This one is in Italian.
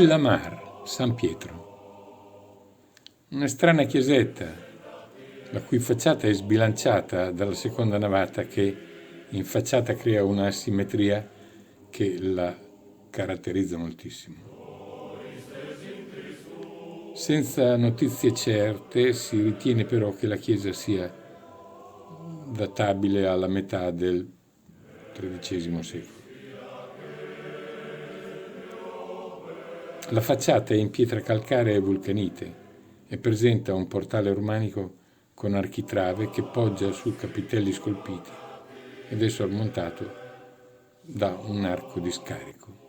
la Mar, San Pietro. Una strana chiesetta, la cui facciata è sbilanciata dalla seconda navata che in facciata crea una asimmetria che la caratterizza moltissimo. Senza notizie certe si ritiene però che la chiesa sia databile alla metà del XIII secolo. La facciata è in pietra calcarea e vulcanite e presenta un portale romanico con architrave che poggia su capitelli scolpiti ed è sormontato da un arco di scarico.